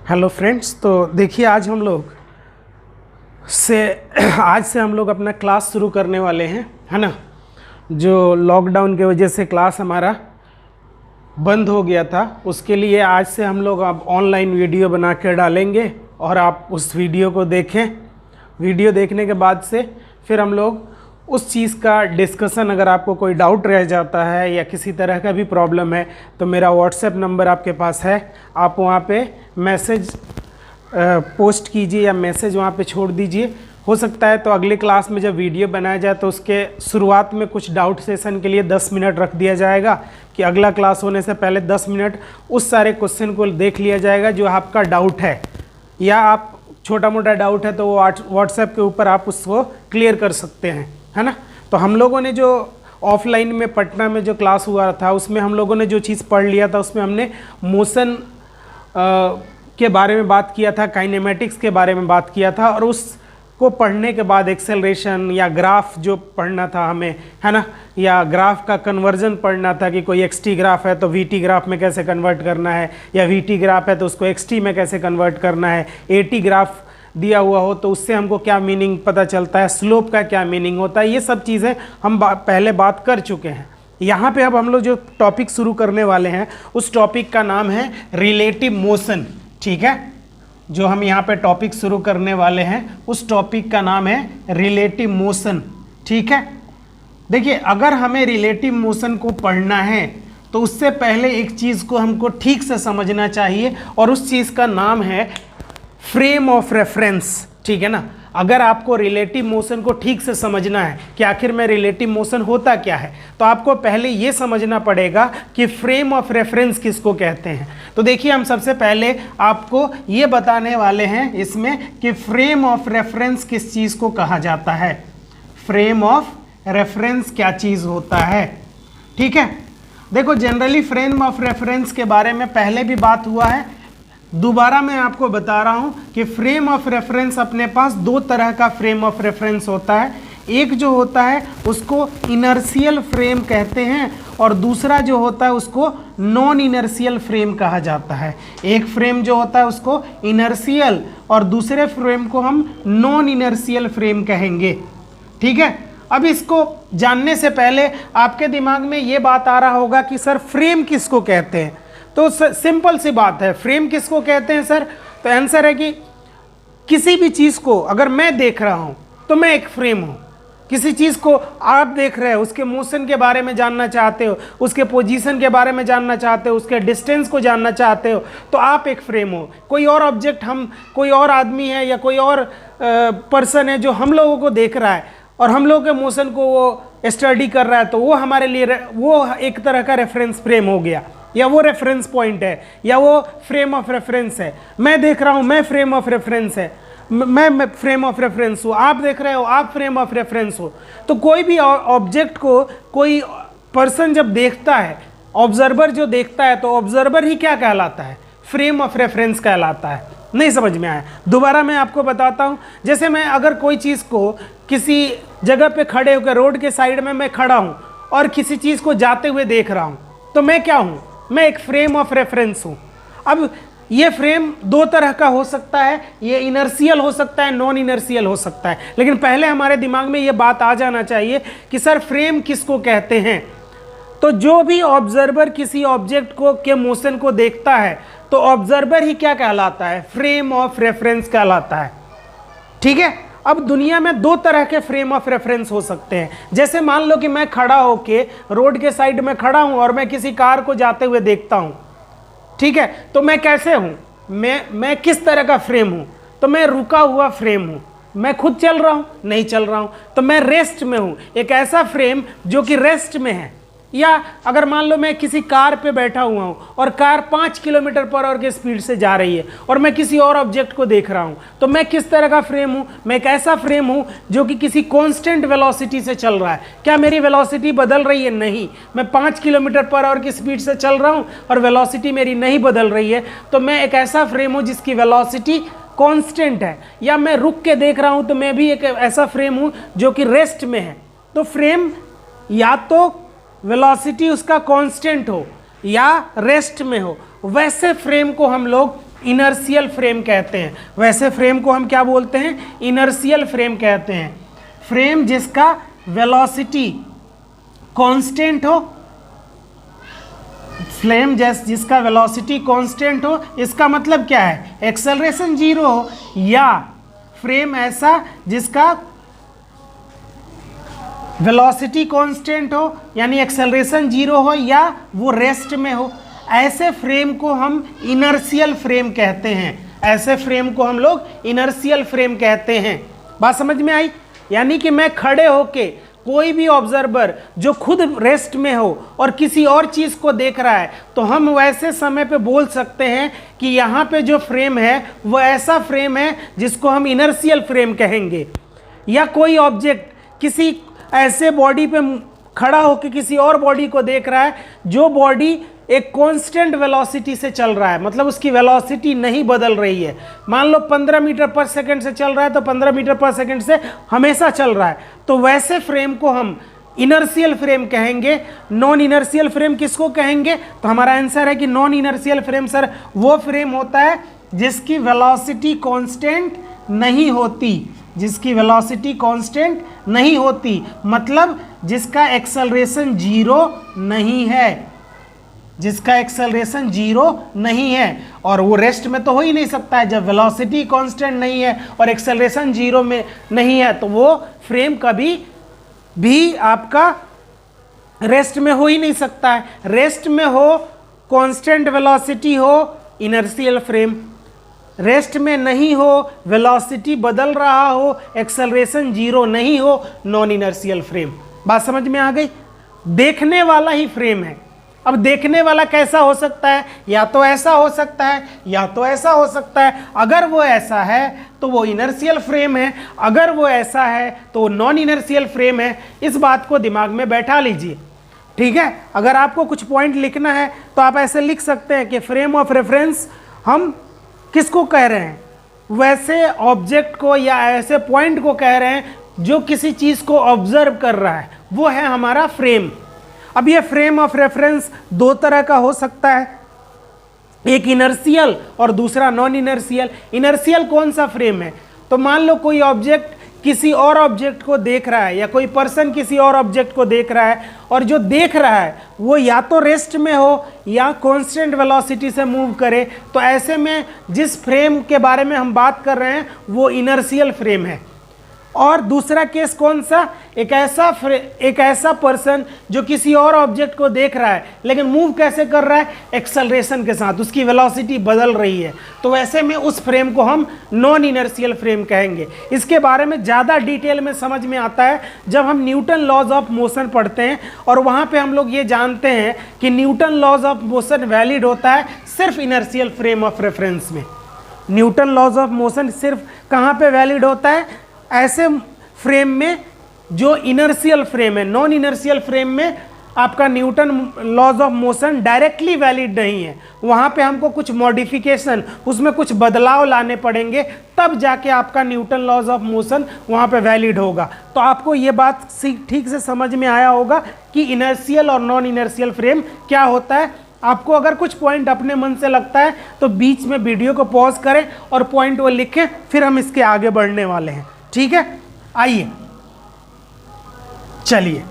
Hello friends, तो देखिए आज से हम लोग अपना क्लास शुरू करने वाले हैं, है ना। जो लॉकडाउन की वजह से क्लास हमारा बंद हो गया था, उसके लिए आज से हम लोग अब ऑनलाइन वीडियो बना के डालेंगे और आप उस वीडियो को देखें। वीडियो देखने के बाद से फिर हम लोग उस चीज़ का डिस्कशन, अगर आपको कोई डाउट रह जाता है या किसी तरह का भी प्रॉब्लम है तो मेरा व्हाट्सएप नंबर आपके पास है, आप वहाँ पे मैसेज पोस्ट कीजिए या मैसेज वहाँ पे छोड़ दीजिए। हो सकता है तो अगले क्लास में जब वीडियो बनाया जाए तो उसके शुरुआत में कुछ डाउट सेशन के लिए 10 मिनट रख दिया जाएगा कि अगला क्लास होने से पहले 10 मिनट उस सारे क्वेश्चन को देख लिया जाएगा जो आपका डाउट है, या आप छोटा मोटा डाउट है तो वो व्हाट्सएप के ऊपर आप उसको क्लियर कर सकते हैं, है ना। तो हम लोगों ने जो ऑफलाइन में पटना में जो क्लास हुआ था उसमें हम लोगों ने जो चीज़ पढ़ लिया था उसमें हमने मोशन के बारे में बात किया था, काइनेमेटिक्स के बारे में बात किया था, और उसको पढ़ने के बाद एक्सेलरेशन या ग्राफ जो पढ़ना था हमें, है ना, या ग्राफ का कन्वर्जन पढ़ना था कि कोई एक्सटी ग्राफ है तो वीटी ग्राफ में कैसे कन्वर्ट करना है, या वीटी ग्राफ है तो उसको एक्सटी में कैसे कन्वर्ट करना है, एटी ग्राफ दिया हुआ हो तो उससे हमको क्या मीनिंग पता चलता है, स्लोप का क्या मीनिंग होता है। ये सब चीज़ें हम पहले बात कर चुके हैं। यहाँ पे अब हम लोग जो टॉपिक शुरू करने वाले हैं उस टॉपिक का नाम है रिलेटिव मोशन, ठीक है। जो हम यहाँ पे टॉपिक शुरू करने वाले हैं उस टॉपिक का नाम है रिलेटिव मोशन, ठीक है। देखिए, अगर हमें रिलेटिव मोशन को पढ़ना है तो उससे पहले एक चीज़ को हमको ठीक से समझना चाहिए और उस चीज़ का नाम है फ्रेम ऑफ रेफरेंस, ठीक है ना। अगर आपको रिलेटिव मोशन को ठीक से समझना है कि आखिर में रिलेटिव मोशन होता क्या है तो आपको पहले ये समझना पड़ेगा कि फ्रेम ऑफ रेफरेंस किसको कहते हैं। तो देखिए, हम सबसे पहले आपको ये बताने वाले हैं इसमें कि फ्रेम ऑफ रेफरेंस किस चीज़ को कहा जाता है, फ्रेम ऑफ रेफरेंस क्या चीज़ होता है, ठीक है। देखो, जनरली फ्रेम ऑफ रेफरेंस के बारे में पहले भी बात हुआ है, दोबारा मैं आपको बता रहा हूं कि फ्रेम ऑफ रेफरेंस अपने पास दो तरह का फ्रेम ऑफ रेफरेंस होता है। एक जो होता है उसको इनर्शियल फ्रेम कहते हैं और दूसरा जो होता है उसको नॉन इनर्शियल फ्रेम कहा जाता है। एक फ्रेम जो होता है उसको इनर्शियल और दूसरे फ्रेम को हम नॉन इनर्शियल फ्रेम कहेंगे, ठीक है। अब इसको जानने से पहले आपके दिमाग में ये बात आ रहा होगा कि सर फ्रेम किसको कहते हैं। तो सिंपल सी बात है, फ्रेम किसको कहते हैं सर। तो आंसर है कि किसी भी चीज़ को अगर मैं देख रहा हूं तो मैं एक फ्रेम हूं। किसी चीज़ को आप देख रहे हो, उसके मोशन के बारे में जानना चाहते हो, उसके पोजीशन के बारे में जानना चाहते हो, उसके डिस्टेंस को जानना चाहते हो, तो आप एक फ्रेम हो। कोई और ऑब्जेक्ट, हम कोई और आदमी है या कोई और पर्सन है जो हम लोगों को देख रहा है और हम लोगों के मोशन को वो स्टडी कर रहा है, तो वो हमारे लिए वो एक तरह का रेफरेंस फ्रेम हो गया, या वो रेफरेंस पॉइंट है, या वो फ्रेम ऑफ रेफरेंस है। मैं देख रहा हूँ, मैं फ्रेम ऑफ रेफरेंस है, मैं फ्रेम ऑफ रेफरेंस हूँ, आप देख रहे हो, आप फ्रेम ऑफ रेफरेंस हो। तो कोई भी ऑब्जेक्ट को कोई पर्सन जब देखता है, ऑब्जर्वर जो देखता है, तो ऑब्जर्वर ही क्या कहलाता है, फ्रेम ऑफ रेफरेंस कहलाता है। नहीं समझ में आया, दोबारा मैं आपको बताता हूँ। जैसे मैं अगर कोई चीज़ को किसी जगह पे खड़े होकर, रोड के साइड में मैं खड़ा हूँ और किसी चीज़ को जाते हुए देख रहा हूँ, तो मैं क्या हूँ, मैं एक फ्रेम ऑफ रेफरेंस हूँ। अब ये फ्रेम दो तरह का हो सकता है, ये इनर्शियल हो सकता है, नॉन इनर्शियल हो सकता है। लेकिन पहले हमारे दिमाग में ये बात आ जाना चाहिए कि सर फ्रेम किसको कहते हैं। तो जो भी ऑब्जर्वर किसी ऑब्जेक्ट को के मोशन को देखता है तो ऑब्जर्वर ही क्या कहलाता है, फ्रेम ऑफ रेफरेंस कहलाता है, ठीक है। अब दुनिया में दो तरह के फ्रेम ऑफ रेफरेंस हो सकते हैं। जैसे मान लो कि मैं खड़ा होके रोड के साइड में खड़ा हूं और मैं किसी कार को जाते हुए देखता हूं, ठीक है। तो मैं कैसे हूं, मैं किस तरह का फ्रेम हूं, तो मैं रुका हुआ फ्रेम हूं। मैं खुद चल रहा हूं, नहीं चल रहा हूं, तो मैं रेस्ट में हूं, एक ऐसा फ्रेम जो कि रेस्ट में है। या अगर मान लो मैं किसी कार पे बैठा हुआ हूँ और कार 5 किलोमीटर पर आवर की स्पीड से जा रही है और मैं किसी और ऑब्जेक्ट को देख रहा हूँ, तो मैं किस तरह का फ्रेम हूँ, मैं एक ऐसा फ्रेम हूँ जो कि किसी कांस्टेंट वेलोसिटी से चल रहा है। क्या मेरी वेलोसिटी बदल रही है? नहीं, मैं 5 किलोमीटर पर आवर की स्पीड से चल रहा हूँ और वेलोसिटी मेरी नहीं बदल रही है, तो मैं एक ऐसा फ्रेम हूँ जिसकी वेलोसिटी कांस्टेंट है। या मैं रुक के देख रहा हूँ तो मैं भी एक ऐसा फ्रेम हूँ जो कि रेस्ट में है। तो फ्रेम या तो वेलोसिटी उसका कांस्टेंट हो या रेस्ट में हो, वैसे फ्रेम को हम लोग इनर्शियल फ्रेम कहते हैं। वैसे फ्रेम को हम क्या बोलते हैं? इनर्शियल फ्रेम कहते हैं। फ्रेम जिसका वेलोसिटी कांस्टेंट हो, फ्लेम जिसका वेलोसिटी कांस्टेंट हो, इसका मतलब क्या है? एक्सेलरेशन जीरो हो, या फ्रेम ऐसा जिसका वेलोसिटी कांस्टेंट हो यानी एक्सेलरेशन जीरो हो या वो रेस्ट में हो, ऐसे फ्रेम को हम इनर्शियल फ्रेम कहते हैं। ऐसे फ्रेम को हम लोग इनर्शियल फ्रेम कहते हैं। बात समझ में आई? यानी कि मैं खड़े होके कोई भी ऑब्जर्वर जो खुद रेस्ट में हो और किसी और चीज़ को देख रहा है, तो हम वैसे समय पे बोल सकते हैं कि यहाँ पे जो फ्रेम है वो ऐसा फ्रेम है जिसको हम इनर्शियल फ्रेम कहेंगे। या कोई ऑब्जेक्ट किसी ऐसे बॉडी पे खड़ा होकर किसी और बॉडी को देख रहा है जो बॉडी एक कांस्टेंट वेलोसिटी से चल रहा है, मतलब उसकी वेलोसिटी नहीं बदल रही है। मान लो 15 मीटर पर सेकंड से चल रहा है तो 15 मीटर पर सेकंड से हमेशा चल रहा है, तो वैसे फ्रेम को हम इनर्शियल फ्रेम कहेंगे। नॉन इनर्शियल फ्रेम किसको कहेंगे? तो हमारा आंसर है कि नॉन इनर्शियल फ्रेम सर वो फ्रेम होता है जिसकी वेलोसिटी कांस्टेंट नहीं होती, जिसकी वेलोसिटी कांस्टेंट नहीं होती, मतलब जिसका एक्सेलरेशन जीरो नहीं है, जिसका एक्सेलरेशन जीरो नहीं है। और वो रेस्ट में तो हो ही नहीं सकता है, जब वेलोसिटी कांस्टेंट नहीं है और एक्सेलरेशन जीरो में नहीं है तो वो फ्रेम कभी भी आपका रेस्ट में हो ही नहीं सकता है। रेस्ट में हो, कांस्टेंट वेलोसिटी हो, इनर्शियल फ्रेम। रेस्ट में नहीं हो, वेलोसिटी बदल रहा हो, एक्सेलरेशन जीरो नहीं हो, नॉन इनर्शियल फ्रेम। बात समझ में आ गई? देखने वाला ही फ्रेम है। अब देखने वाला कैसा हो सकता है? या तो ऐसा हो सकता है या तो ऐसा हो सकता है। अगर वो ऐसा है तो वो इनर्शियल फ्रेम है, अगर वो ऐसा है तो नॉन इनर्शियल फ्रेम है। इस बात को दिमाग में बैठा लीजिए, ठीक है? अगर आपको कुछ पॉइंट लिखना है तो आप ऐसे लिख सकते हैं कि फ्रेम ऑफ रेफरेंस हम किसको कह रहे हैं? वैसे ऑब्जेक्ट को या ऐसे पॉइंट को कह रहे हैं जो किसी चीज़ को ऑब्जर्व कर रहा है, वो है हमारा फ्रेम। अब ये फ्रेम ऑफ रेफरेंस दो तरह का हो सकता है, एक इनर्शियल और दूसरा नॉन इनर्शियल। इनर्शियल कौन सा फ्रेम है? तो मान लो कोई ऑब्जेक्ट किसी और ऑब्जेक्ट को देख रहा है या कोई पर्सन किसी और ऑब्जेक्ट को देख रहा है, और जो देख रहा है वो या तो रेस्ट में हो या कांस्टेंट वेलोसिटी से मूव करे, तो ऐसे में जिस फ्रेम के बारे में हम बात कर रहे हैं वो इनर्शियल फ्रेम है। और दूसरा केस कौन सा? एक ऐसा पर्सन जो किसी और ऑब्जेक्ट को देख रहा है लेकिन मूव कैसे कर रहा है? एक्सेलरेशन के साथ, उसकी वेलोसिटी बदल रही है, तो ऐसे में उस फ्रेम को हम नॉन इनर्शियल फ्रेम कहेंगे। इसके बारे में ज़्यादा डिटेल में समझ में आता है जब हम न्यूटन लॉज ऑफ मोशन पढ़ते हैं, और वहाँ पे हम लोग ये जानते हैं कि Newton laws of motion valid होता है सिर्फ इनर्शियल फ्रेम ऑफ रेफरेंस में। न्यूटन लॉज ऑफ मोशन सिर्फ कहाँ पे वैलिड होता है? ऐसे फ्रेम में जो इनर्शियल फ्रेम है। नॉन इनर्शियल फ्रेम में आपका Newton laws of motion directly valid नहीं है, वहाँ पे हमको कुछ मॉडिफिकेशन, उसमें कुछ बदलाव लाने पड़ेंगे, तब जाके आपका न्यूटन लॉज ऑफ मोशन वहाँ पे वैलिड होगा। तो आपको ये बात ठीक से समझ में आया होगा कि इनर्शियल और नॉन इनर्शियल फ्रेम क्या होता है। आपको अगर कुछ पॉइंट अपने मन से लगता है तो बीच में वीडियो को पॉज करें और पॉइंट वो लिखें, फिर हम इसके आगे बढ़ने वाले हैं, ठीक है? आइए चलिए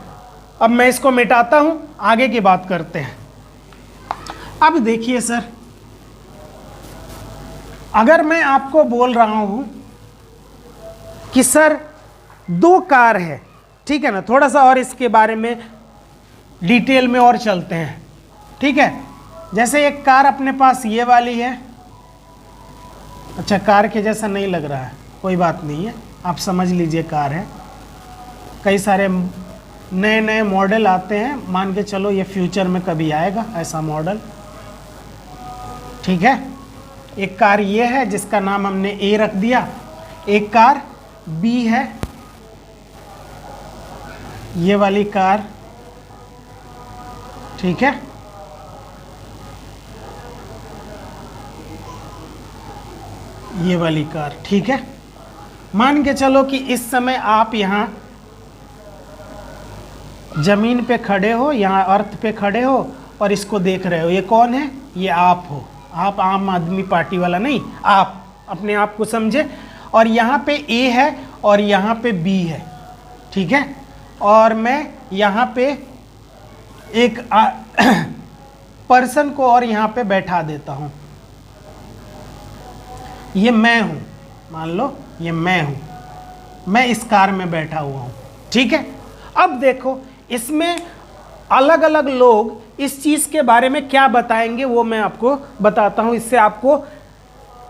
अब मैं इसको मिटाता हूं, आगे की बात करते हैं। अब देखिए सर, अगर मैं आपको बोल रहा हूं कि सर दो कार है, ठीक है ना, थोड़ा सा और इसके बारे में डिटेल में और चलते हैं, ठीक है? जैसे एक कार अपने पास ये वाली है, अच्छा कार के जैसा नहीं लग रहा है, कोई बात नहीं है, आप समझ लीजिए कार है। कई सारे नए नए मॉडल आते हैं, मान के चलो ये फ्यूचर में कभी आएगा ऐसा मॉडल, ठीक है? एक कार ये है जिसका नाम हमने ए रख दिया, एक कार बी है, ये वाली कार, ठीक है? ये वाली कार, ठीक है? मान के चलो कि इस समय आप यहाँ जमीन पे खड़े हो, यहाँ अर्थ पे खड़े हो और इसको देख रहे हो। ये कौन है? ये आप हो, आप आम आदमी पार्टी वाला नहीं, आप अपने आप को समझे। और यहाँ पे ए है और यहाँ पे बी है, ठीक है। और मैं यहाँ पे एक पर्सन को और यहाँ पे बैठा देता हूँ। ये मैं हूँ, मान लो ये मैं हूँ, मैं इस कार में बैठा हुआ हूँ, ठीक है। अब देखो इसमें अलग अलग लोग इस चीज़ के बारे में क्या बताएंगे वो मैं आपको बताता हूँ। इससे आपको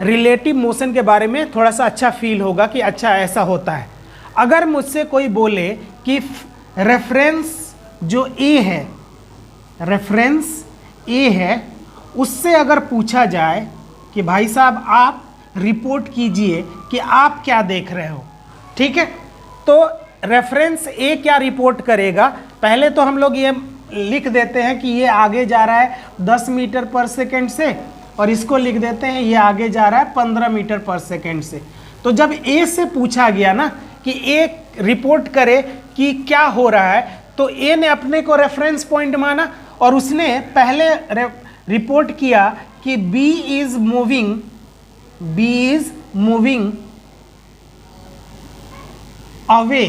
रिलेटिव मोशन के बारे में थोड़ा सा अच्छा फील होगा कि अच्छा ऐसा होता है। अगर मुझसे कोई बोले कि रेफरेंस जो ए है, रेफरेंस ए है, उससे अगर पूछा जाए कि भाई साहब आप रिपोर्ट कीजिए कि आप क्या देख रहे हो, ठीक है। तो रेफरेंस ए क्या रिपोर्ट करेगा, पहले तो हम लोग ये लिख देते हैं कि ये आगे जा रहा है 10 मीटर पर सेकेंड से, और इसको लिख देते हैं ये आगे जा रहा है 15 मीटर पर सेकेंड से। तो जब ए से पूछा गया ना कि ए रिपोर्ट करे कि क्या हो रहा है, तो ए ने अपने को रेफरेंस पॉइंट माना और उसने पहले रिपोर्ट किया कि बी इज मूविंग अवे,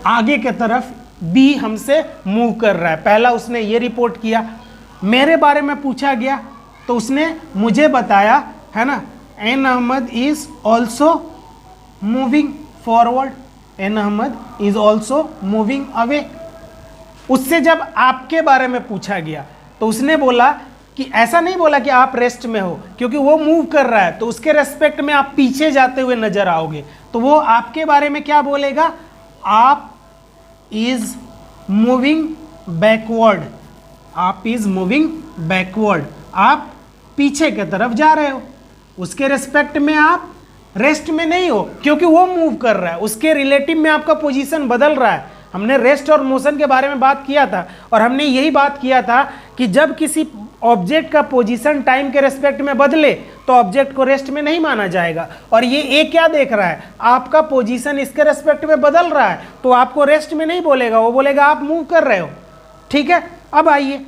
आगे के तरफ बी हमसे मूव कर रहा है। पहला उसने ये रिपोर्ट किया। मेरे बारे में पूछा गया तो उसने मुझे बताया, है ना, and Ahmad is also moving forward, and Ahmad is also moving away. उससे जब आपके बारे में पूछा गया तो उसने बोला कि ऐसा नहीं बोला कि आप रेस्ट में हो, क्योंकि वो मूव कर रहा है तो उसके रेस्पेक्ट में आप पीछे जाते हुए नजर आओगे, तो वो आपके बारे में क्या बोलेगा, आप इज मूविंग बैकवर्ड, आप इज मूविंग बैकवर्ड, आप पीछे की तरफ जा रहे हो। उसके रेस्पेक्ट में आप रेस्ट में नहीं हो क्योंकि वो मूव कर रहा है, उसके रिलेटिव में आपका पोजीशन बदल रहा है। हमने रेस्ट और मोशन के बारे में बात किया था और हमने यही बात किया था कि जब किसी ऑब्जेक्ट का पोजीशन टाइम के रेस्पेक्ट में बदले तो ऑब्जेक्ट को रेस्ट में नहीं माना जाएगा। और ये ए क्या देख रहा है, आपका पोजीशन इसके रेस्पेक्ट में बदल रहा है तो आपको रेस्ट में नहीं बोलेगा, वो बोलेगा आप मूव कर रहे हो, ठीक है। अब आइए,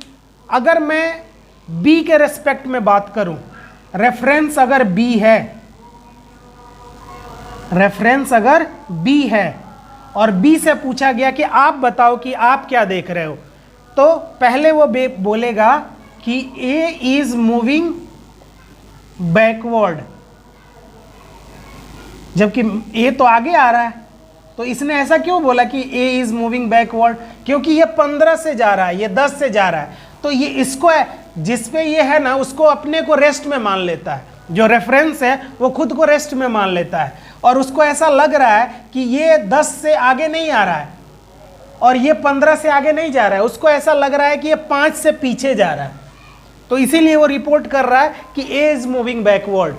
अगर मैं बी के रेस्पेक्ट में बात करूं, रेफरेंस अगर बी है, रेफरेंस अगर बी है और बी से पूछा गया कि आप बताओ कि आप क्या देख रहे हो, तो पहले वो बोलेगा कि ए इज मूविंग बैकवर्ड, जबकि ए तो आगे आ रहा है। तो इसने ऐसा क्यों बोला कि ए इज मूविंग बैकवर्ड, क्योंकि ये 15 से जा रहा है, ये 10 से जा रहा है, तो ये इसको है जिस पे ये है ना उसको अपने को रेस्ट में मान लेता है। जो रेफरेंस है वो खुद को रेस्ट में मान लेता है और उसको ऐसा लग रहा है कि ये 10 से आगे नहीं आ रहा है और ये 15 से आगे नहीं जा रहा है, उसको ऐसा लग रहा है कि ये 5 से पीछे जा रहा है। तो इसीलिए वो रिपोर्ट कर रहा है कि ए इज मूविंग बैकवर्ड।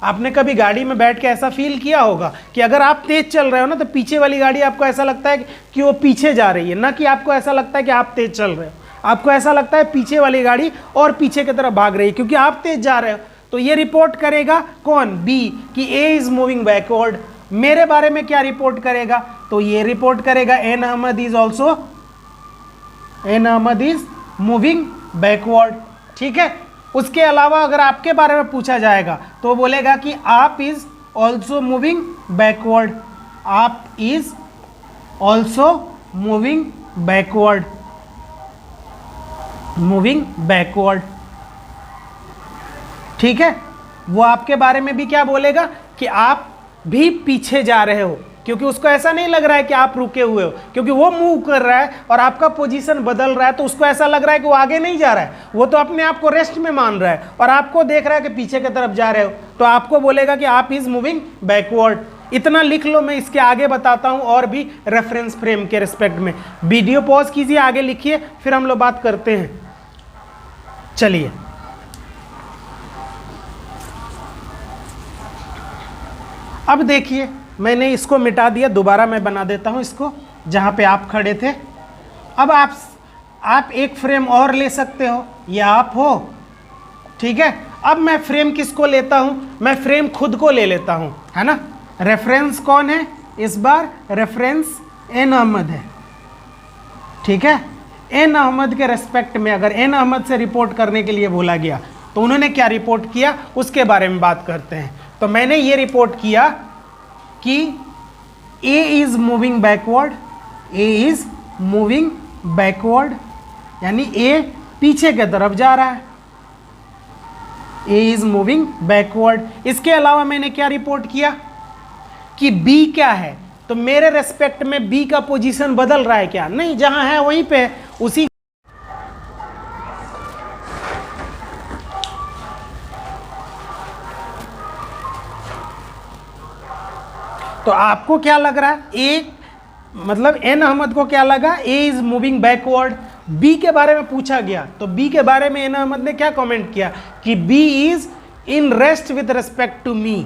आपने कभी गाड़ी में बैठ के ऐसा फील किया होगा कि अगर आप तेज चल रहे हो ना तो पीछे वाली गाड़ी आपको ऐसा लगता है कि वो पीछे जा रही है, ना कि आपको ऐसा लगता है कि आप तेज चल रहे हो। आपको ऐसा लगता है पीछे वाली गाड़ी और पीछे की तरफ भाग रही है क्योंकि आप तेज जा रहे हो। तो ये रिपोर्ट करेगा कौन, बी, कि ए इज मूविंग बैकवर्ड। मेरे बारे में क्या रिपोर्ट करेगा, तो ये रिपोर्ट करेगा and Ahmad is moving backward, ठीक है। उसके अलावा अगर आपके बारे में पूछा जाएगा तो बोलेगा कि आप इज ऑल्सो मूविंग बैकवर्ड, आप is also moving backward, moving backward, ठीक है। वो आपके बारे में भी क्या बोलेगा कि आप भी पीछे जा रहे हो, क्योंकि उसको ऐसा नहीं लग रहा है कि आप रुके हुए हो, क्योंकि वो मूव कर रहा है और आपका पोजीशन बदल रहा है तो उसको ऐसा लग रहा है कि वो आगे नहीं जा रहा है, वो तो अपने आप को रेस्ट में मान रहा है और आपको देख रहा है कि पीछे की तरफ जा रहे हो, तो आपको बोलेगा कि आप इज मूविंग बैकवर्ड। इतना लिख लो, मैं इसके आगे बताता हूँ और भी रेफरेंस फ्रेम के रिस्पेक्ट में। वीडियो पॉज कीजिए, आगे लिखिए, फिर हम लोग बात करते हैं। चलिए, अब देखिए मैंने इसको मिटा दिया, दोबारा मैं बना देता हूं इसको जहां पे आप खड़े थे। अब आप एक फ्रेम और ले सकते हो, ये आप हो, ठीक है। अब मैं फ्रेम किसको लेता हूं, मैं फ्रेम खुद को ले लेता हूं, है ना। रेफरेंस कौन है इस बार, रेफरेंस एन अहमद है, ठीक है। एन अहमद के रेस्पेक्ट में अगर एन अहमद से रिपोर्ट करने के लिए बोला गया तो उन्होंने क्या रिपोर्ट किया उसके बारे में बात करते हैं। तो मैंने ये रिपोर्ट किया कि A is moving backward, A is moving backward, यानी ए पीछे की तरफ जा रहा है, ए इज मूविंग बैकवर्ड। इसके अलावा मैंने क्या रिपोर्ट किया कि बी क्या है, तो मेरे रेस्पेक्ट में बी का पोजीशन बदल रहा है क्या, नहीं, जहां है वहीं पे उसी। तो आपको क्या लग रहा है, ए मतलब एन अहमद को क्या लगा, ए इज मूविंग बैकवर्ड। बी के बारे में पूछा गया तो बी के बारे में एन अहमद ने क्या कमेंट किया कि B is in rest with respect to me.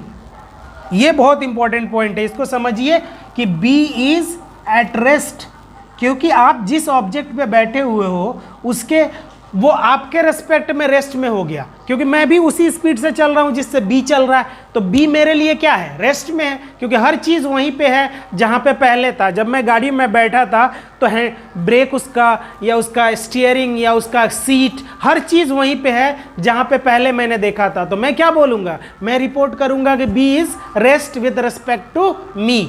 ये बहुत इंपॉर्टेंट पॉइंट है, इसको समझिए कि बी इज एट रेस्ट, क्योंकि आप जिस ऑब्जेक्ट पे बैठे हुए हो उसके वो आपके रेस्पेक्ट में रेस्ट में हो गया, क्योंकि मैं भी उसी स्पीड से चल रहा हूं जिससे बी चल रहा है, तो बी मेरे लिए क्या है, रेस्ट में है, क्योंकि हर चीज़ वहीं पे है जहां पे पहले था। जब मैं गाड़ी में बैठा था तो है ब्रेक उसका या उसका स्टीयरिंग या उसका सीट, हर चीज़ वहीं पे है जहां पे पहले मैंने देखा था। तो मैं क्या बोलूँगा, मैं रिपोर्ट करूँगा कि B is rest with respect to me.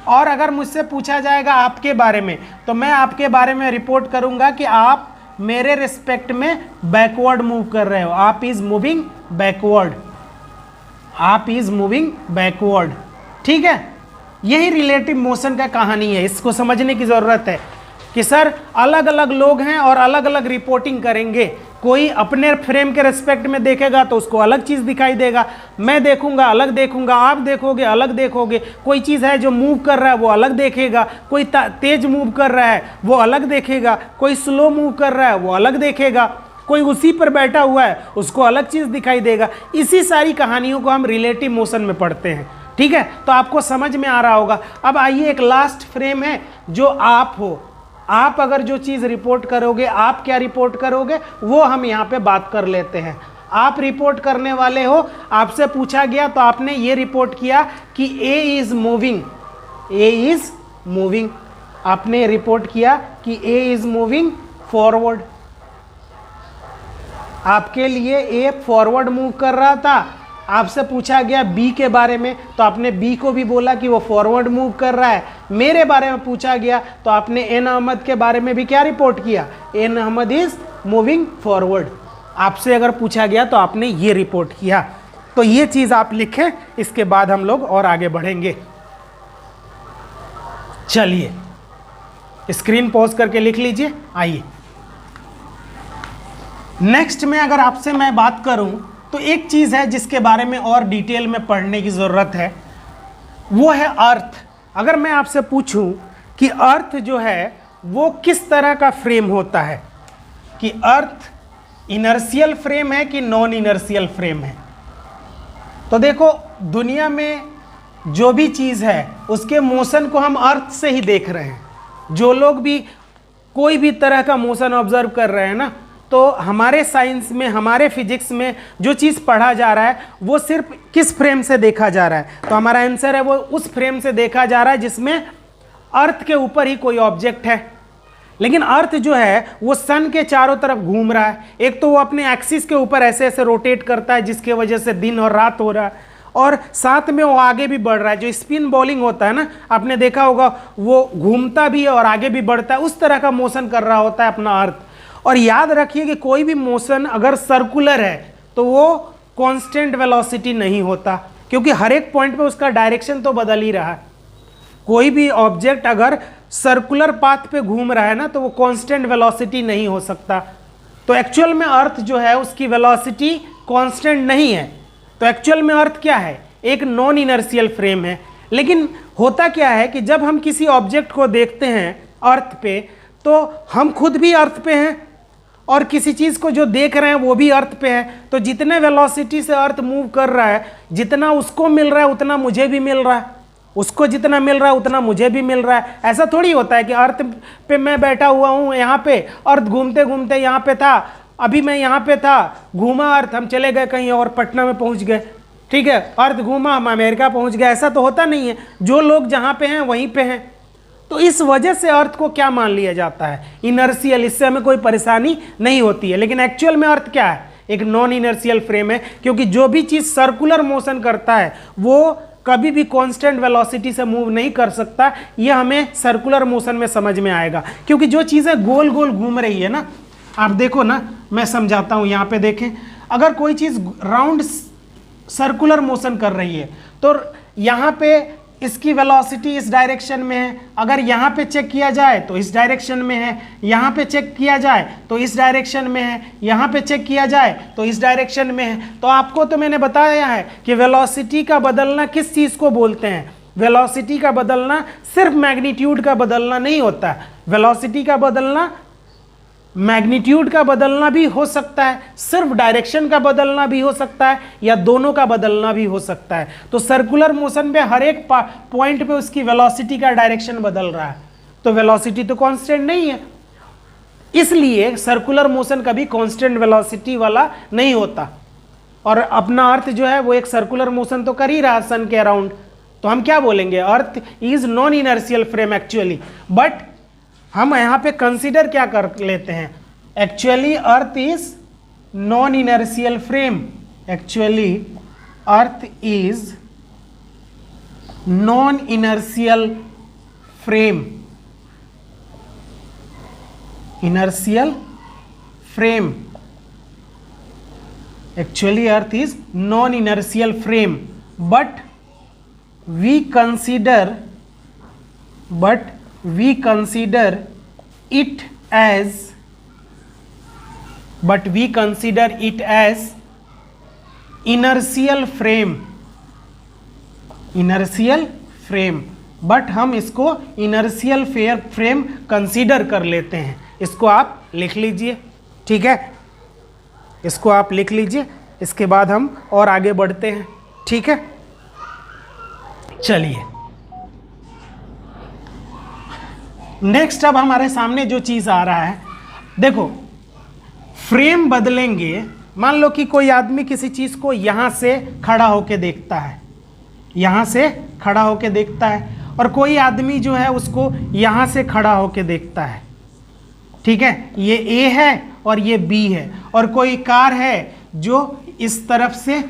और अगर मुझसे पूछा जाएगा आपके बारे में, तो मैं आपके बारे में रिपोर्ट करूँगा कि आप मेरे रिस्पेक्ट में बैकवर्ड मूव कर रहे हो, आप इज मूविंग बैकवर्ड, आप इज मूविंग बैकवर्ड। ठीक है, यही रिलेटिव मोशन का कहानी है, इसको समझने की ज़रूरत है कि सर अलग अलग लोग हैं और अलग अलग रिपोर्टिंग करेंगे। कोई अपने फ्रेम के रेस्पेक्ट में देखेगा तो उसको अलग चीज़ दिखाई देगा, मैं देखूंगा अलग देखूंगा, आप देखोगे अलग देखोगे। कोई चीज़ है जो मूव कर रहा है वो अलग देखेगा, कोई तेज मूव कर रहा है वो अलग देखेगा, कोई स्लो मूव कर रहा है वो अलग देखेगा, कोई उसी पर बैठा हुआ है उसको अलग चीज़ दिखाई देगा। इसी सारी कहानियों को हम रिलेटिव मोशन में पढ़ते हैं। ठीक है, तो आपको समझ में आ रहा होगा। अब आइए, एक लास्ट फ्रेम है जो आप हो, आप अगर जो चीज़ रिपोर्ट करोगे, आप क्या रिपोर्ट करोगे वो हम यहाँ पे बात कर लेते हैं। आप रिपोर्ट करने वाले हो, आपसे पूछा गया तो आपने ये रिपोर्ट किया कि A is moving, A is moving, आपने रिपोर्ट किया कि ए इज़ मूविंग फॉरवर्ड। आपके लिए ए फॉरवर्ड मूव कर रहा था, आपसे पूछा गया बी के बारे में तो आपने बी को भी बोला कि वो फॉरवर्ड मूव कर रहा है। मेरे बारे में पूछा गया तो आपने एन अहमद के बारे में भी क्या रिपोर्ट किया, and Ahmad is moving forward. आपसे अगर पूछा गया तो आपने ये रिपोर्ट किया। तो ये चीज़ आप लिखें, इसके बाद हम लोग और आगे बढ़ेंगे। चलिए स्क्रीन पॉज करके लिख लीजिए। आइए नेक्स्ट में अगर आपसे मैं बात करूं तो एक चीज़ है जिसके बारे में और डिटेल में पढ़ने की ज़रूरत है, वो है अर्थ। अगर मैं आपसे पूछूं कि अर्थ जो है वो किस तरह का फ्रेम होता है, कि अर्थ इनर्शियल फ्रेम है कि नॉन इनर्शियल फ्रेम है, तो देखो दुनिया में जो भी चीज़ है उसके मोशन को हम अर्थ से ही देख रहे हैं। जो लोग भी कोई भी तरह का मोशन ऑब्जर्व कर रहे हैं ना, तो हमारे साइंस में, हमारे फिजिक्स में जो चीज़ पढ़ा जा रहा है वो सिर्फ किस फ्रेम से देखा जा रहा है, तो हमारा आंसर है वो उस फ्रेम से देखा जा रहा है जिसमें अर्थ के ऊपर ही कोई ऑब्जेक्ट है। लेकिन अर्थ जो है वो सन के चारों तरफ घूम रहा है। एक तो वो अपने एक्सिस के ऊपर ऐसे ऐसे रोटेट करता है जिसके वजह से दिन और रात हो रहा है, और साथ में वो आगे भी बढ़ रहा है। जो स्पिन बॉलिंग होता है ना, आपने देखा होगा, वो घूमता भी है और आगे भी बढ़ता है, उस तरह का मोशन कर रहा होता है अपना अर्थ। और याद रखिए कि कोई भी मोशन अगर सर्कुलर है तो वो कांस्टेंट वेलोसिटी नहीं होता, क्योंकि हर एक पॉइंट पे उसका डायरेक्शन तो बदल ही रहा है। कोई भी ऑब्जेक्ट अगर सर्कुलर पाथ पे घूम रहा है ना तो वो कांस्टेंट वेलोसिटी नहीं हो सकता। तो एक्चुअल में अर्थ जो है उसकी वेलोसिटी कांस्टेंट नहीं है। तो एक्चुअल में अर्थ क्या है, एक नॉन इनर्शियल फ्रेम है। लेकिन होता क्या है कि जब हम किसी ऑब्जेक्ट को देखते हैं अर्थ पे, तो हम खुद भी अर्थ पे हैं और किसी चीज़ को जो देख रहे हैं वो भी अर्थ पे है। तो जितने वेलोसिटी से अर्थ मूव कर रहा है, जितना उसको मिल रहा है उतना मुझे भी मिल रहा है, उसको जितना मिल रहा है उतना मुझे भी मिल रहा है। ऐसा थोड़ी होता है कि अर्थ पे मैं बैठा हुआ हूँ यहाँ पे, अर्थ घूमते घूमते यहाँ पे था, अभी मैं यहाँ पे था, घूमा अर्थ, हम चले गए कहीं और पटना में पहुँच गए, ठीक है, अर्थ घूमा हम अमेरिका पहुँच गए। ऐसा तो होता नहीं है, जो लोग जहाँ पे हैं वहीं पे हैं। तो इस वजह से अर्थ को क्या मान लिया जाता है, इनर्शियल, इससे हमें कोई परेशानी नहीं होती है। लेकिन एक्चुअल में अर्थ क्या है, एक नॉन इनर्शियल फ्रेम है, क्योंकि जो भी चीज़ सर्कुलर मोशन करता है वो कभी भी कांस्टेंट वेलोसिटी से मूव नहीं कर सकता। ये हमें सर्कुलर मोशन में समझ में आएगा, क्योंकि जो चीज़ें गोल गोल घूम रही है ना, आप देखो ना, मैं समझाता हूँ, यहाँ पे देखें, अगर कोई चीज़ राउंड सर्कुलर मोशन कर रही है तो यहाँ पे इसकी वेलोसिटी इस डायरेक्शन में है, अगर यहाँ पे चेक किया जाए तो इस डायरेक्शन में है, यहाँ पे चेक किया जाए तो इस डायरेक्शन में है, यहाँ पे चेक किया जाए तो इस डायरेक्शन में है। तो आपको तो मैंने बताया है कि वेलोसिटी का बदलना किस चीज़ को बोलते हैं। वेलोसिटी का बदलना सिर्फ मैग्नीट्यूड का बदलना नहीं होता है, वेलोसिटी का बदलना मैग्नीट्यूड का बदलना भी हो सकता है, सिर्फ डायरेक्शन का बदलना भी हो सकता है, या दोनों का बदलना भी हो सकता है। तो सर्कुलर मोशन पे हर एक पॉइंट पे उसकी वेलोसिटी का डायरेक्शन बदल रहा है, तो वेलोसिटी तो कांस्टेंट नहीं है, इसलिए सर्कुलर मोशन कभी कांस्टेंट वेलोसिटी वाला नहीं होता। और अपना अर्थ जो है वो एक सर्कुलर मोशन तो कर ही रहा सन के अराउंड, तो हम क्या बोलेंगे, earth is non inertial frame actually. But हम यहाँ पे कंसीडर क्या कर लेते हैं, actually earth is non inertial frame, actually earth is non inertial frame, inertial frame, actually earth is non inertial frame, but we consider it as inertial frame, but हम इसको inertial frame consider कर लेते हैं। इसको आप लिख लीजिए, ठीक है, इसको आप लिख लीजिए, इसके बाद हम और आगे बढ़ते हैं, ठीक है। चलिए नेक्स्ट, अब हमारे सामने जो चीज़ आ रहा है, देखो फ्रेम बदलेंगे। मान लो कि कोई आदमी किसी चीज़ को यहाँ से खड़ा होके देखता है, यहाँ से खड़ा होके देखता है, और कोई आदमी जो है उसको यहाँ से खड़ा होके देखता है, ठीक है, ये ए है और ये बी है। और कोई कार है जो इस तरफ से,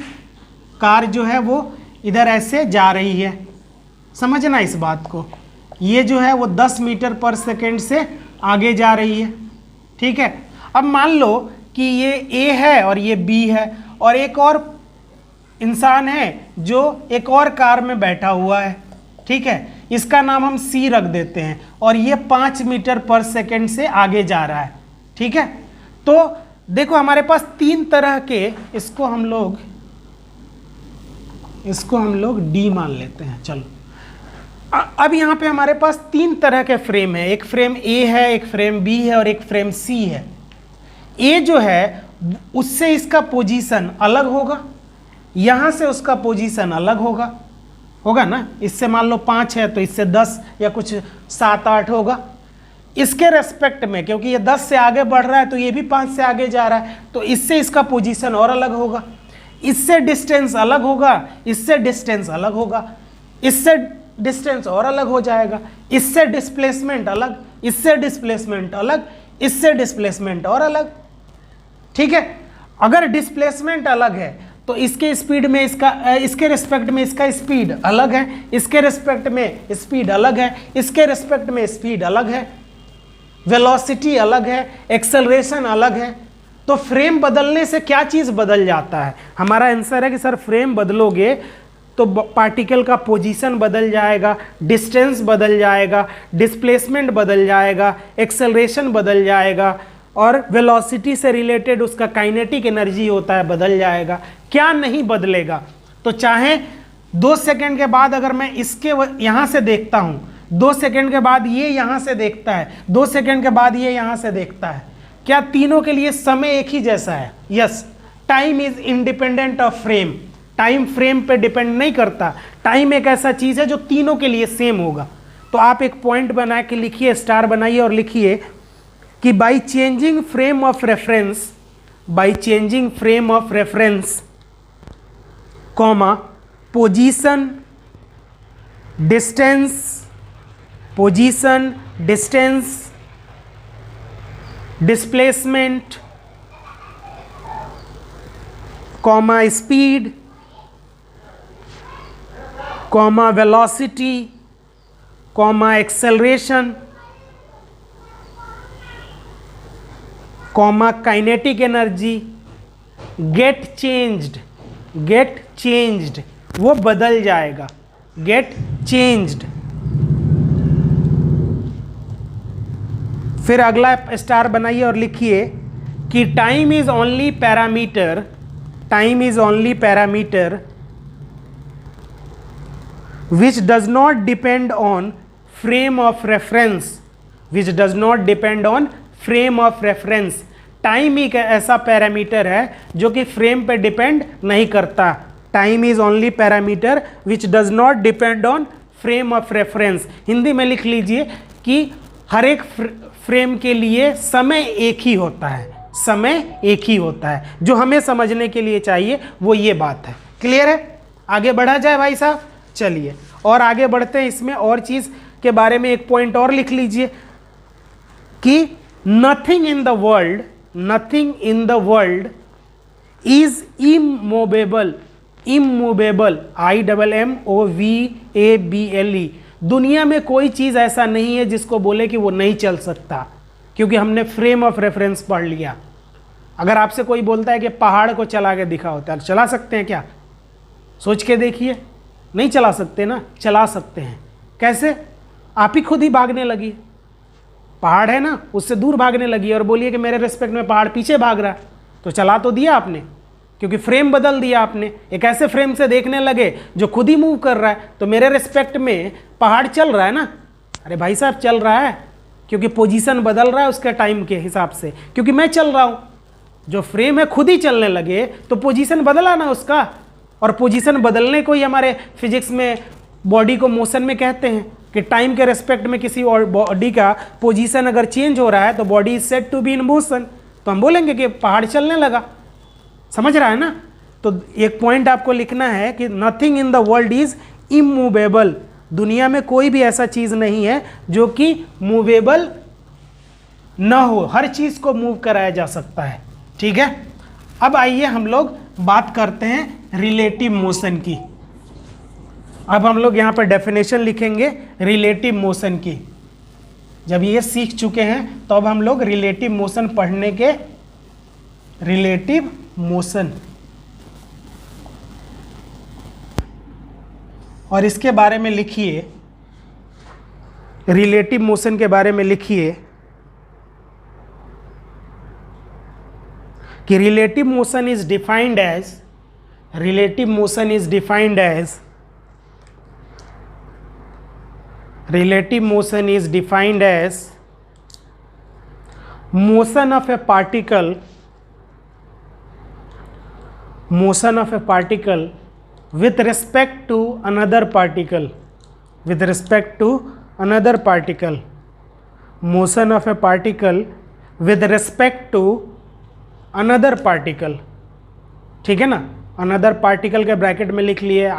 कार जो है वो इधर ऐसे जा रही है, समझना इस बात को, ये जो है वो 10 मीटर पर सेकेंड से आगे जा रही है, ठीक है। अब मान लो कि ये ए है और ये बी है, और एक और इंसान है जो एक और कार में बैठा हुआ है, ठीक है, इसका नाम हम सी रख देते हैं, और ये 5 मीटर पर सेकेंड से आगे जा रहा है, ठीक है। तो देखो हमारे पास 3 तरह के, इसको हम लोग डी मान लेते हैं, चलो। अब यहाँ पे हमारे पास 3 तरह के फ्रेम है, एक फ्रेम ए है, एक फ्रेम बी है और एक फ्रेम सी है। ए जो है उससे इसका पोजीशन अलग होगा, यहाँ से उसका पोजीशन अलग होगा ना, इससे मान लो 5 है तो इससे 10 या कुछ 7-8 होगा इसके रेस्पेक्ट में, क्योंकि ये 10 से आगे बढ़ रहा है तो ये भी 5 से आगे जा रहा है, तो इससे इसका पोजीशन और अलग होगा, इससे डिस्टेंस अलग होगा, इससे डिस्टेंस अलग होगा, इससे डिस्टेंस और अलग हो जाएगा, इससे डिस्प्लेसमेंट अलग, इससे डिस्प्लेसमेंट अलग, इससे डिस्प्लेसमेंट और अलग, ठीक है। अगर डिस्प्लेसमेंट अलग है तो इसके स्पीड में इसके रिस्पेक्ट में इसका स्पीड अलग है, इसके रिस्पेक्ट में स्पीड अलग है, इसके रिस्पेक्ट में स्पीड अलग है, वेलोसिटी अलग है, एक्सेलरेशन अलग है। तो फ्रेम बदलने से क्या चीज़ बदल जाता है? हमारा आंसर है कि सर फ्रेम बदलोगे तो पार्टिकल का पोजीशन बदल जाएगा, डिस्टेंस बदल जाएगा, डिस्प्लेसमेंट बदल जाएगा, एक्सेलरेशन बदल जाएगा, और वेलोसिटी से रिलेटेड उसका काइनेटिक एनर्जी होता है बदल जाएगा। क्या नहीं बदलेगा? तो चाहे 2 सेकंड के बाद अगर मैं इसके यहाँ से देखता हूँ, 2 सेकंड के बाद ये यहाँ से देखता है, 2 सेकंड के बाद ये यहाँ से देखता है, क्या तीनों के लिए समय एक ही जैसा है? Yes. Time is independent of frame, time frame पे डिपेंड नहीं करता। टाइम एक ऐसा चीज़ है जो तीनों के लिए सेम होगा। तो आप एक पॉइंट बना के लिखिए, स्टार बनाइए और लिखिए कि by changing frame of reference, by changing frame of reference comma position distance, position distance displacement comma speed, comma velocity, comma acceleration, comma kinetic energy, get changed, वो बदल जाएगा, गेट चेंज्ड। फिर अगला स्टार बनाइए और लिखिए कि time is only parameter, time is only parameter which does not depend on frame of reference, which does not depend on frame of reference। Time एक ऐसा पैरामीटर है जो कि फ्रेम पे डिपेंड नहीं करता। Time is only parameter which does not depend on frame of reference. Hindi में लिख लीजिए कि हर एक फ्रेम के लिए समय एक ही होता है, समय एक ही होता है। जो हमें समझने के लिए चाहिए वो ये बात है। क्लियर है? आगे बढ़ा जाए भाई साहब? चलिए और आगे बढ़ते हैं। इसमें और चीज़ के बारे में एक पॉइंट और लिख लीजिए कि nothing in the world, nothing in the world is immovable, immovable, IMMOVABLE। दुनिया में कोई चीज़ ऐसा नहीं है जिसको बोले कि वो नहीं चल सकता, क्योंकि हमने फ्रेम ऑफ रेफरेंस पढ़ लिया। अगर आपसे कोई बोलता है कि पहाड़ को चला के दिखाओ, तो चला सकते हैं क्या? सोच के देखिए, नहीं चला सकते ना। चला सकते हैं। कैसे? आप ही खुद ही भागने लगी, पहाड़ है ना, उससे दूर भागने लगी और बोलिए कि मेरे रिस्पेक्ट में पहाड़ पीछे भाग रहा है, तो चला तो दिया आपने, क्योंकि फ्रेम बदल दिया आपने। एक ऐसे फ्रेम से देखने लगे जो खुद ही मूव कर रहा है, तो मेरे रिस्पेक्ट में पहाड़ चल रहा है ना। अरे भाई साहब चल रहा है, क्योंकि पोजीशन बदल रहा है उसके टाइम के हिसाब से, क्योंकि मैं चल रहा हूँ। जो फ्रेम है खुद ही चलने लगे तो पोजीशन बदला ना उसका, और पोजीशन बदलने को ही हमारे फिजिक्स में बॉडी को मोशन में कहते हैं कि टाइम के रेस्पेक्ट में किसी और बॉडी का पोजीशन अगर चेंज हो रहा है तो body is said to be in motion, तो हम बोलेंगे कि पहाड़ चलने लगा। समझ रहा है ना? तो एक पॉइंट आपको लिखना है कि nothing in the world is immovable. दुनिया में कोई भी ऐसा चीज़ नहीं है जो कि मूवेबल ना हो, हर चीज़ को मूव कराया जा सकता है। ठीक है? अब आइए हम लोग बात करते हैं रिलेटिव मोशन की। अब हम लोग यहाँ पर डेफिनेशन लिखेंगे रिलेटिव मोशन की। जब ये सीख चुके हैं तो अब हम लोग रिलेटिव मोशन पढ़ने के, रिलेटिव मोशन, और इसके बारे में लिखिए, रिलेटिव मोशन के बारे में लिखिए कि relative motion is defined as, relative motion is defined as, relative motion is defined as motion of a particle, motion of a particle with respect to another particle, with respect to another particle, motion of a particle with respect to another particle। ठीक है ना? another particle के bracket में लिख लिए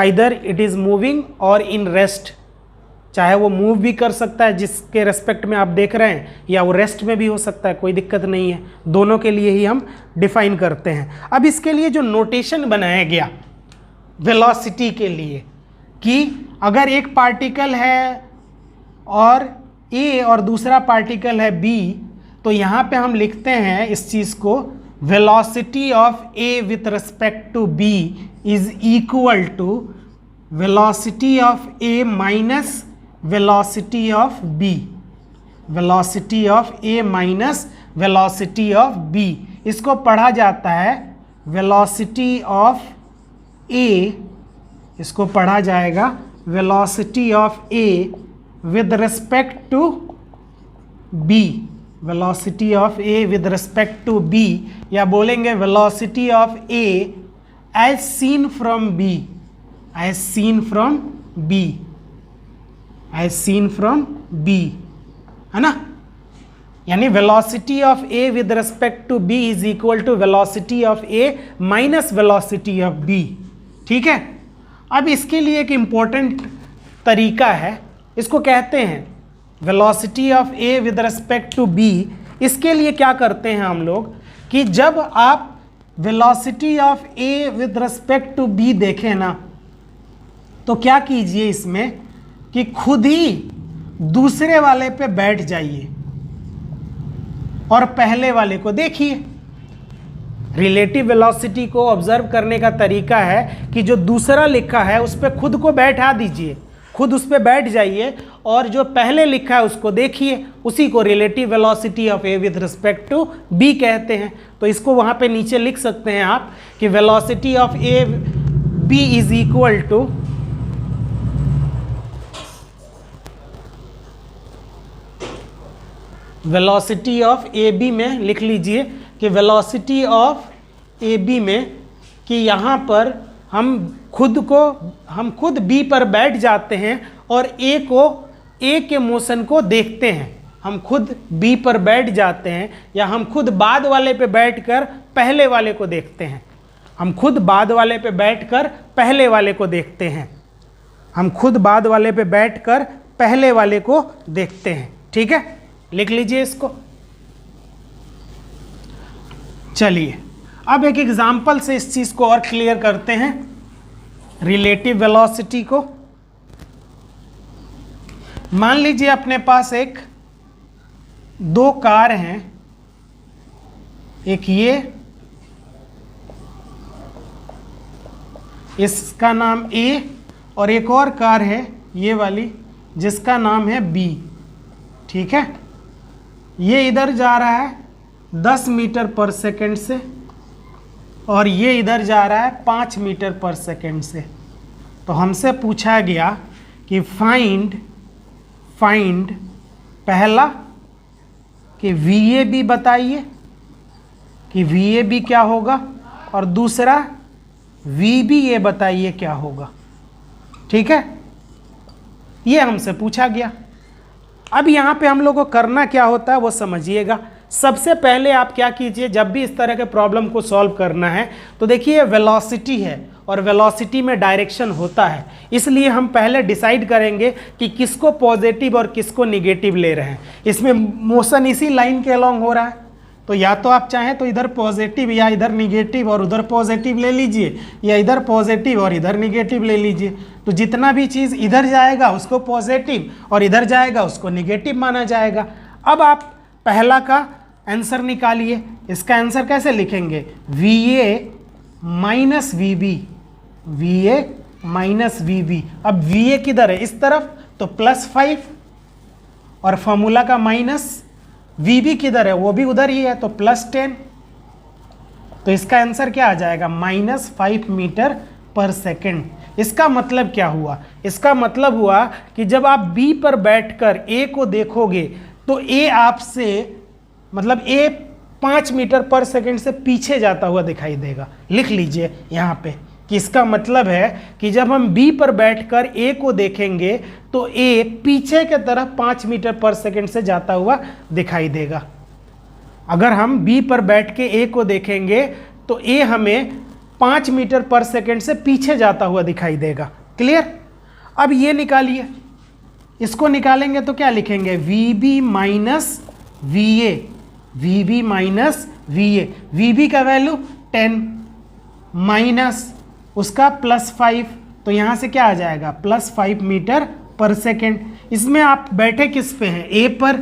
either it is moving or in rest। चाहे वो move भी कर सकता है जिसके रेस्पेक्ट में आप देख रहे हैं, या वो रेस्ट में भी हो सकता है, कोई दिक्कत नहीं है। दोनों के लिए ही हम डिफाइन करते हैं। अब इसके लिए जो नोटेशन बनाया गया वेलोसिटी के लिए, कि अगर एक पार्टिकल है और ए और दूसरा पार्टिकल है बी, तो यहाँ पे हम लिखते हैं इस चीज़ को, velocity of A with respect to B is equal to velocity of A minus velocity of B, velocity of A minus velocity of B. इसको पढ़ा जाता है वेलोसिटी ऑफ ए, इसको पढ़ा जाएगा velocity of A with respect to B, velocity of A with respect to B, या बोलेंगे velocity of A as seen from B, as seen from B, as seen from B, है ना? यानी velocity of A with respect to B is equal to velocity of A minus velocity of B. ठीक है? अब इसके लिए एक important तरीका है, इसको कहते हैं velocity of A with respect to B. इसके लिए क्या करते हैं हम लोग कि जब आप velocity of A with respect to B देखें ना, तो क्या कीजिए इसमें कि खुद ही दूसरे वाले पे बैठ जाइए और पहले वाले को देखिए। रिलेटिव वेलोसिटी को ऑब्जर्व करने का तरीका है कि जो दूसरा लिखा है उस पर खुद को बैठा दीजिए, खुद उस पर बैठ जाइए और जो पहले लिखा है उसको देखिए, उसी को relative velocity of A with respect to B कहते हैं। तो इसको वहाँ पे नीचे लिख सकते हैं आप कि velocity of A B is equal to velocity of A B में लिख लीजिए कि वेलोसिटी ऑफ ए बी में कि यहाँ पर हम खुद बी पर बैठ जाते हैं और ए के मोशन को देखते हैं। हम खुद बी पर बैठ जाते हैं या हम खुद बाद वाले पे बैठकर पहले वाले को देखते हैं। हम खुद बाद वाले पे बैठकर पहले वाले को देखते हैं। हम खुद बाद वाले पे बैठकर पहले वाले को देखते हैं। ठीक है, लिख लीजिए इसको। चलिए अब एक एग्जाम्पल से इस चीज को और क्लियर करते हैं, रिलेटिव वेलोसिटी को। मान लीजिए अपने पास एक दो कार हैं, एक ये, इसका नाम ए, और एक और कार है ये वाली जिसका नाम है बी। ठीक है, ये इधर जा रहा है 10 मीटर पर सेकंड से और ये इधर जा रहा है 5 मीटर पर सेकंड से। तो हमसे पूछा गया कि फाइंड पहला कि VAB बताइए कि VAB क्या होगा, और दूसरा VBA बताइए क्या होगा। ठीक है, ये हमसे पूछा गया। अब यहाँ पे हम लोग को करना क्या होता है वो समझिएगा। सबसे पहले आप क्या कीजिए, जब भी इस तरह के प्रॉब्लम को सॉल्व करना है तो देखिए वेलोसिटी है और वेलोसिटी में डायरेक्शन होता है, इसलिए हम पहले डिसाइड करेंगे कि किसको पॉजिटिव और किसको निगेटिव ले रहे हैं। इसमें मोशन इसी लाइन के अलोंग हो रहा है, तो या तो आप चाहें तो इधर पॉजिटिव या इधर निगेटिव और उधर पॉजिटिव ले लीजिए, या इधर पॉजिटिव और इधर निगेटिव ले लीजिए। तो जितना भी चीज़ इधर जाएगा उसको पॉजिटिव और इधर जाएगा उसको निगेटिव माना जाएगा। अब आप पहला का आंसर निकालिए। इसका आंसर कैसे लिखेंगे, VA minus VB, VA minus VB। अब VA किधर है, इस तरफ, तो +5 और फॉर्मूला का माइनस। VB किधर है, वो भी उधर ही है, तो +10। तो इसका आंसर क्या आ जाएगा, -5 मीटर पर सेकेंड। इसका मतलब क्या हुआ, इसका मतलब हुआ कि जब आप B पर बैठकर A को देखोगे तो A आपसे मतलब A 5 मीटर पर सेकेंड से पीछे जाता हुआ दिखाई देगा। लिख लीजिए यहाँ पे कि इसका मतलब है कि जब हम B पर बैठकर A को देखेंगे तो A पीछे के तरफ 5 मीटर पर सेकेंड से जाता हुआ दिखाई देगा। अगर हम B पर बैठ के A को देखेंगे तो A हमें 5 मीटर पर सेकेंड से पीछे जाता हुआ दिखाई देगा। क्लियर। अब ये निकालिए, इसको निकालेंगे तो क्या लिखेंगे, VB minus VA, VB minus VA। VB का वैल्यू 10 माइनस उसका +5, तो यहाँ से क्या आ जाएगा, +5 मीटर पर सेकेंड। इसमें आप बैठे किस पे हैं, A पर,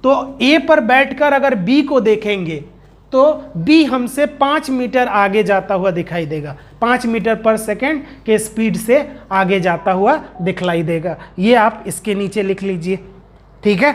तो A पर बैठकर अगर B को देखेंगे तो B हमसे 5 मीटर आगे जाता हुआ दिखाई देगा, 5 मीटर पर सेकेंड के स्पीड से आगे जाता हुआ दिखलाई देगा। ये आप इसके नीचे लिख लीजिए। ठीक है।